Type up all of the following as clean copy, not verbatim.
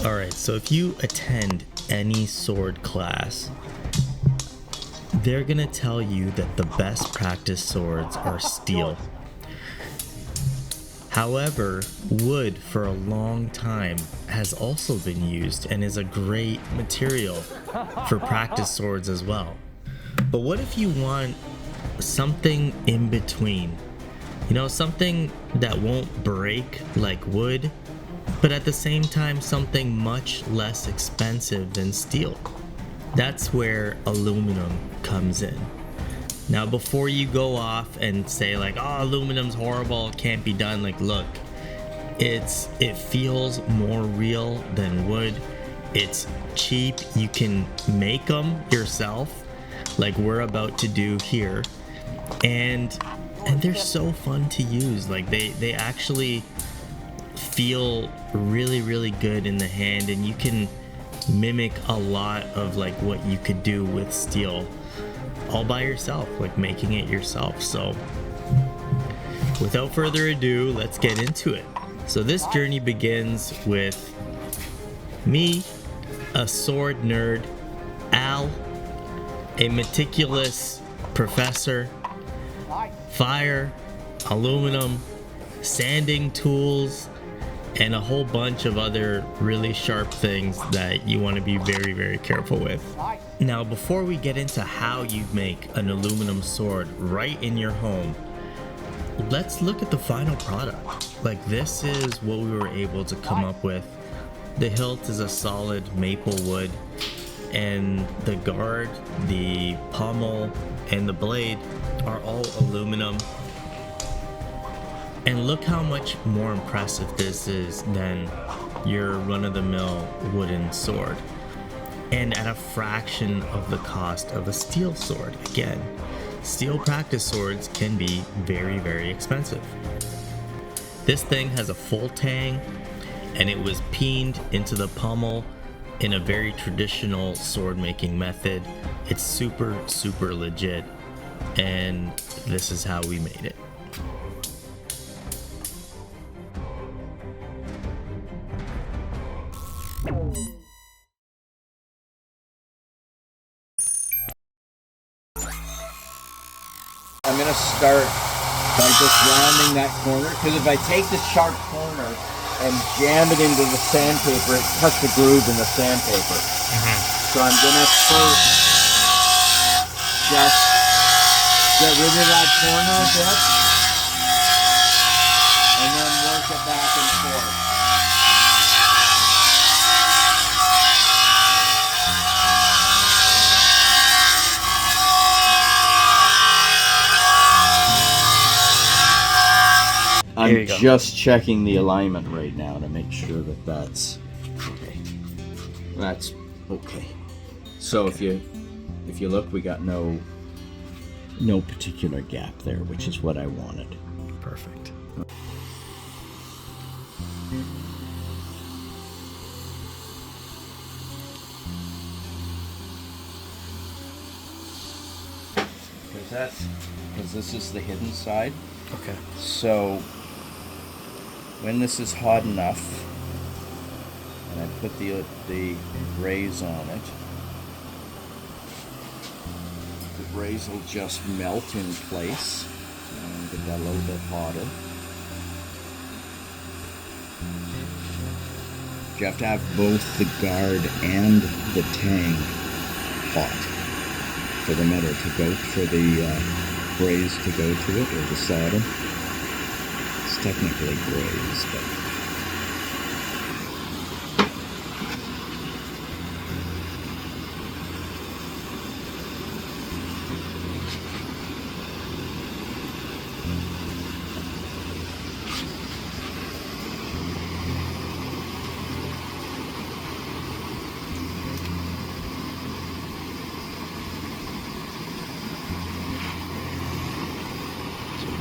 Alright, so if you attend any sword class, they're gonna tell you that the best practice swords are steel. However, wood for a long time has also been used and is a great material for practice swords as well. But what if you want something in between? You know, something that won't break like wood, but at the same time something much less expensive than steel. That's where aluminum comes in. Now, before you go off and say like, oh, aluminum's horrible, it can't be done, like, look, it feels more real than wood. It's cheap. You can make them yourself, like we're about to do here, and they're so fun to use. Like they actually feel really, really good in the hand, and you can mimic a lot of like what you could do with steel all by yourself, like making it yourself. So without further ado, let's get into it. So this journey begins with me, a sword nerd, Al, a meticulous professor, fire, aluminum, sanding tools, and a whole bunch of other really sharp things that you want to be very, very careful with. Now, before we get into how you make an aluminum sword right in your home, let's look at the final product. Like, this is what we were able to come up with. The hilt is a solid maple wood, and the guard, the pommel, and the blade are all aluminum. And look how much more impressive this is than your run-of-the-mill wooden sword. And at a fraction of the cost of a steel sword. Again, steel practice swords can be very, very expensive. This thing has a full tang, and it was peened into the pommel in a very traditional sword making method. It's super, super legit, and this is how we made it. I'm going to start by just rounding that corner, because if I take the sharp corner and jam it into the sandpaper, it cuts a groove in the sandpaper. So I'm going to first just get rid of that corner a bit, and then work it back and forth. I'm just checking the alignment right now to make sure that that's okay. That's okay. So okay. If you look, we got no particular gap there, which is what I wanted. Perfect. Because this is the hidden side. Okay. So when this is hot enough, and I put the braze on it, the braze will just melt in place and get that a little bit hotter. You have to have both the guard and the tang hot for the metal to go, for the braze to go to it, or the solder. It's technically braze, but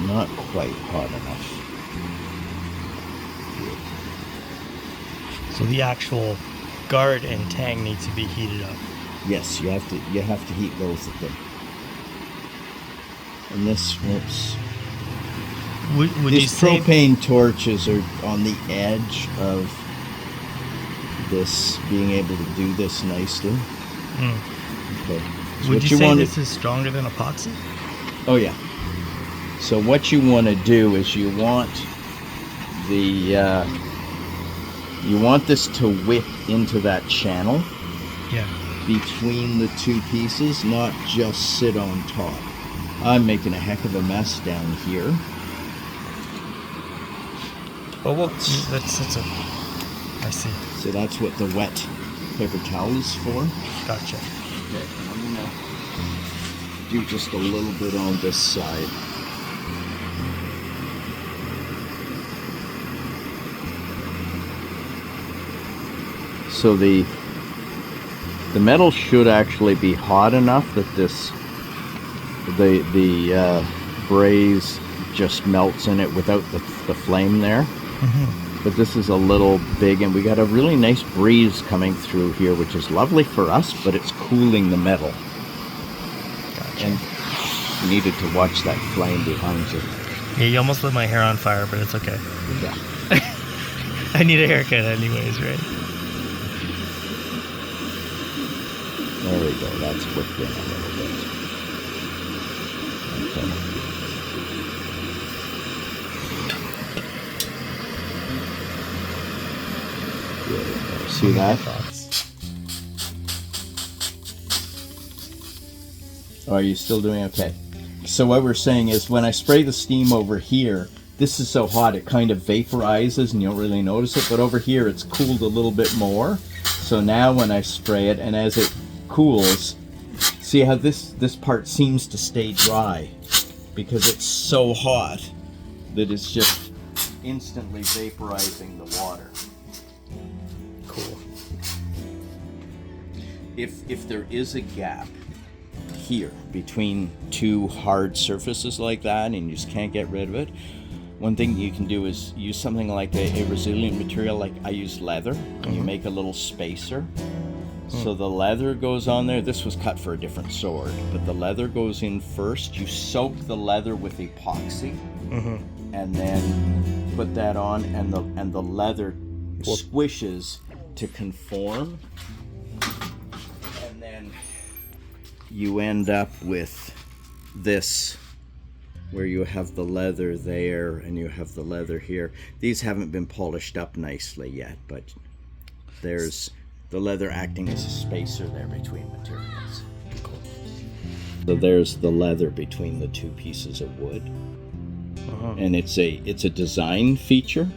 not quite hot enough. So the actual guard and tang need to be heated up. Yes, you have to heat both of them. And this, whoops. Would These you say propane torches are on the edge of this, being able to do this nicely. Okay. So Would you say this is stronger than epoxy? Oh yeah. So what you want to do is you want this to whip into that channel. Yeah. Between the two pieces, not just sit on top. I'm making a heck of a mess down here. Oh well, that's a. I see. So that's what the wet paper towel is for. Gotcha. Okay, I'm gonna do just a little bit on this side. So the metal should actually be hot enough that the braze just melts in it without the flame there. But this is a little big, and we got a really nice breeze coming through here, which is lovely for us, but it's cooling the metal. Gotcha. And you needed to watch that flame behind you. Yeah, you almost lit my hair on fire, but it's okay. Yeah. I need a haircut anyways, right? There we go, that's whipped in a little bit. Okay. Good. See that? Oh, are you still doing okay? So what we're saying is when I spray the steam over here, this is so hot it kind of vaporizes and you don't really notice it, but over here it's cooled a little bit more. So now when I spray it, and as it cools, see how this part seems to stay dry because it's so hot that it's just instantly vaporizing the water. Cool. If there is a gap here between two hard surfaces like that and you just can't get rid of it, one thing you can do is use something like a resilient material, like I use leather, and you make a little spacer. So the leather goes on there. This was cut for a different sword, but the leather goes in first. You soak the leather with epoxy, and then put that on, and the leather squishes to conform, and then you end up with this, where you have the leather there and you have the leather here. These haven't been polished up nicely yet, but there's the leather acting as a spacer there between materials. Cool. So there's the leather between the two pieces of wood. And it's a design feature,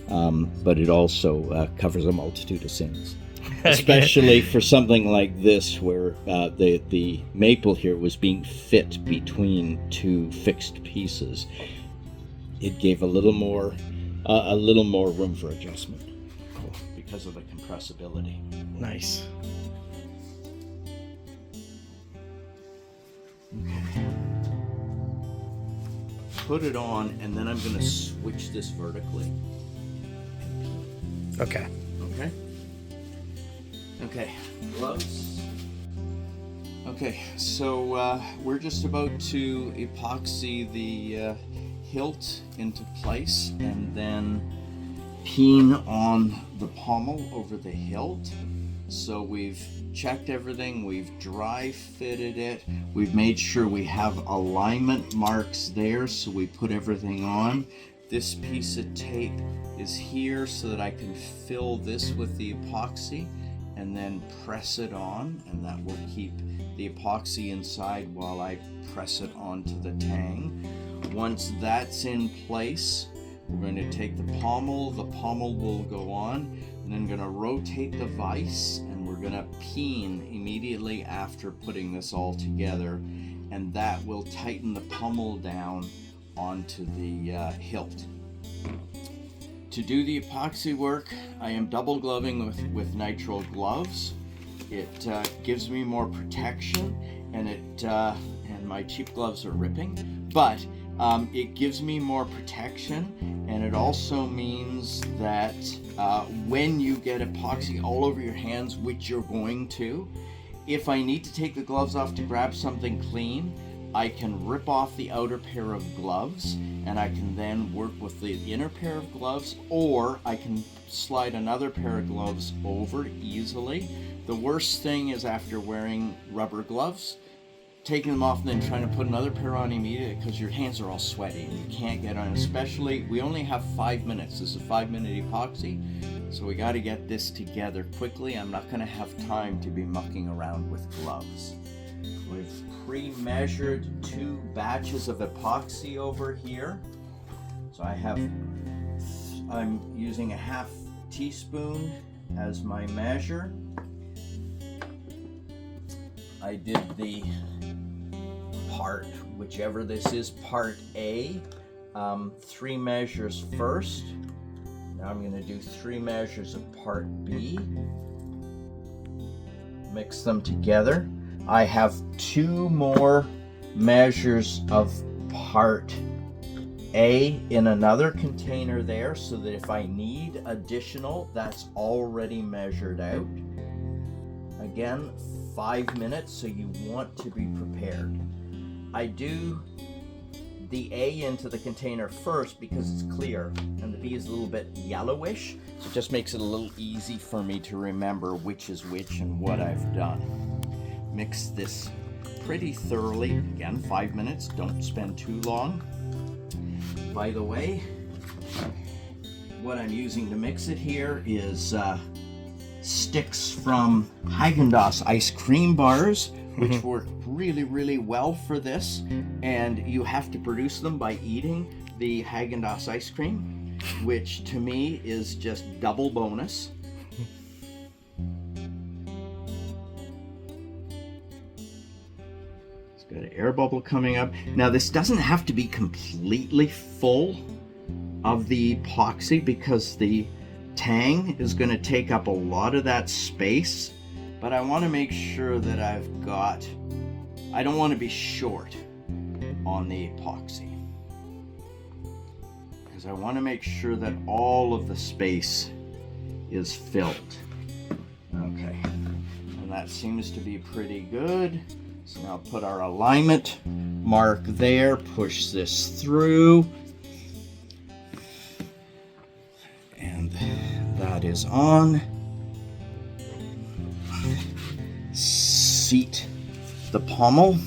but it also covers a multitude of sins. Especially for something like this, where the maple here was being fit between two fixed pieces. It gave a little more room for adjustment. Cool. Because of the compressibility. Nice. Okay. Put it on, and then I'm going to switch this vertically. Okay. Okay. Okay, gloves. Okay, so we're just about to epoxy the hilt into place and then peen on the pommel over the hilt. So we've checked everything, we've dry fitted it, we've made sure we have alignment marks there, so we put everything on. This piece of tape is here so that I can fill this with the epoxy and then press it on, and that will keep the epoxy inside while I press it onto the tang. Once that's in place, we're going to take the pommel will go on, and then going to rotate the vise, and we're going to peen immediately after putting this all together, and that will tighten the pommel down onto the hilt. To do the epoxy work, I am double gloving with nitrile gloves. It gives me more protection, and and my cheap gloves are ripping, but it gives me more protection, and it also means that when you get epoxy all over your hands, which you're going to, if I need to take the gloves off to grab something clean, I can rip off the outer pair of gloves and I can then work with the inner pair of gloves, or I can slide another pair of gloves over easily. The worst thing is after wearing rubber gloves, taking them off and then trying to put another pair on immediately, because your hands are all sweaty and you can't get on. Especially, we only have 5 minutes. This is a 5-minute epoxy, so we got to get this together quickly. I'm not going to have time to be mucking around with gloves. We've pre-measured 2 batches of epoxy over here. So I'm using a 1/2 teaspoon as my measure. I did the part, whichever this is, part A, 3 measures first. Now I'm going to do 3 measures of part B. Mix them together. I have 2 more measures of part A in another container there, so that if I need additional, that's already measured out. Again, 5 minutes, so you want to be prepared. I do the A into the container first because it's clear, and the B is a little bit yellowish, so it just makes it a little easy for me to remember which is which and what I've done. Mix this pretty thoroughly. Again, 5 minutes, don't spend too long. By the way, what I'm using to mix it here is sticks from Haagen-Dazs ice cream bars, which work really, really well for this. And you have to produce them by eating the Haagen-Dazs ice cream, which to me is just double bonus. It's got an air bubble coming up. Now this doesn't have to be completely full of the epoxy, because the tang is going to take up a lot of that space, but I want to make sure that I don't want to be short on the epoxy, because I want to make sure that all of the space is filled. Okay, and that seems to be pretty good. So now put our alignment mark there, push this through, and that is on. Seat the pommel.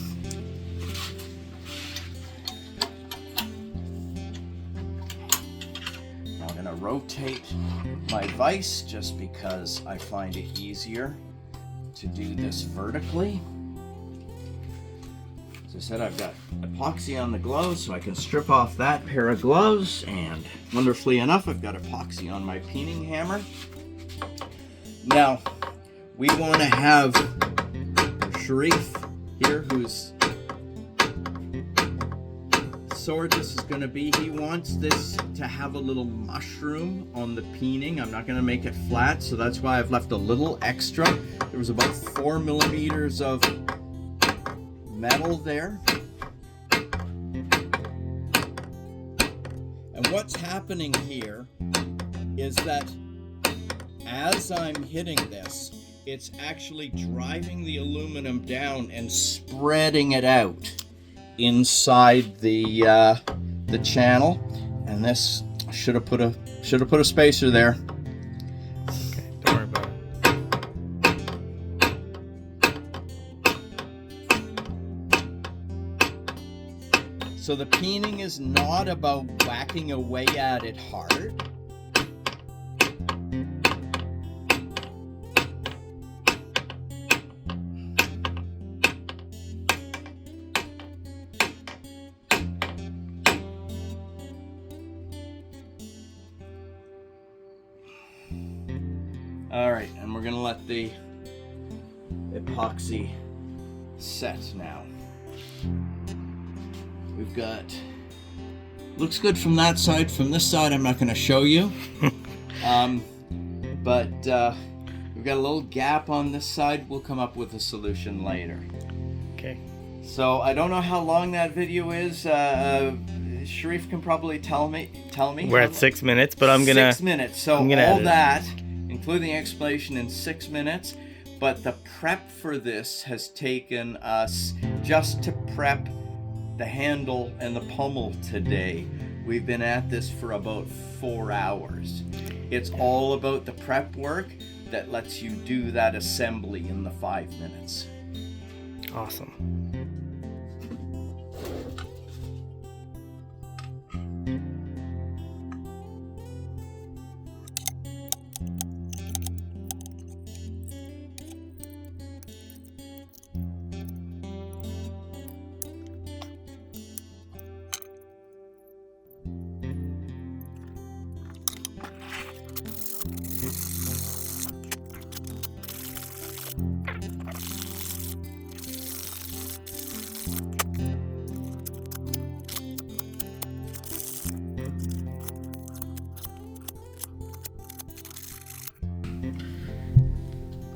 Now I'm going to rotate my vise just because I find it easier to do this vertically. As I said, I've got epoxy on the gloves, so I can strip off that pair of gloves, and wonderfully enough, I've got epoxy on my peening hammer. Now, we want to have Sharif here, whose sword this is going to be. He wants this to have a little mushroom on the peening. I'm not going to make it flat, so that's why I've left a little extra. There was about 4 millimeters of metal there. And what's happening here is that as I'm hitting this, it's actually driving the aluminum down and spreading it out inside the channel. And this should have put a spacer there. Okay, don't worry about it. So the peening is not about whacking away at it hard. Alright, and we're going to let the epoxy set now. We've got, looks good from that side. From this side, I'm not going to show you. But we've got a little gap on this side. We'll come up with a solution later. Okay. So I don't know how long that video is. Sharif can probably tell me. We're at 6 minutes, but I'm gonna 6 minutes. So all that, including explanation, in 6 minutes. But the prep for this has taken us, just to prep the handle and the pommel today. We've been at this for about 4 hours. It's all about the prep work that lets you do that assembly in the 5 minutes. Awesome.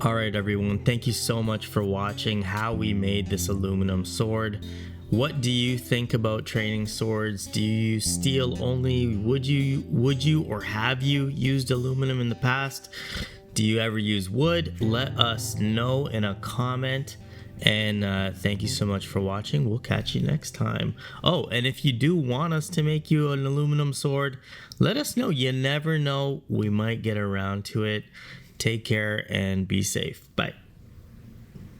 All right, everyone, thank you so much for watching how we made this aluminum sword. What do you think about training swords? Do you use steel only? Would you or have you used aluminum in the past? Do you ever use wood? Let us know in a comment. And thank you so much for watching. We'll catch you next time. Oh, and if you do want us to make you an aluminum sword, let us know. You never know, we might get around to it. Take care and be safe. Bye.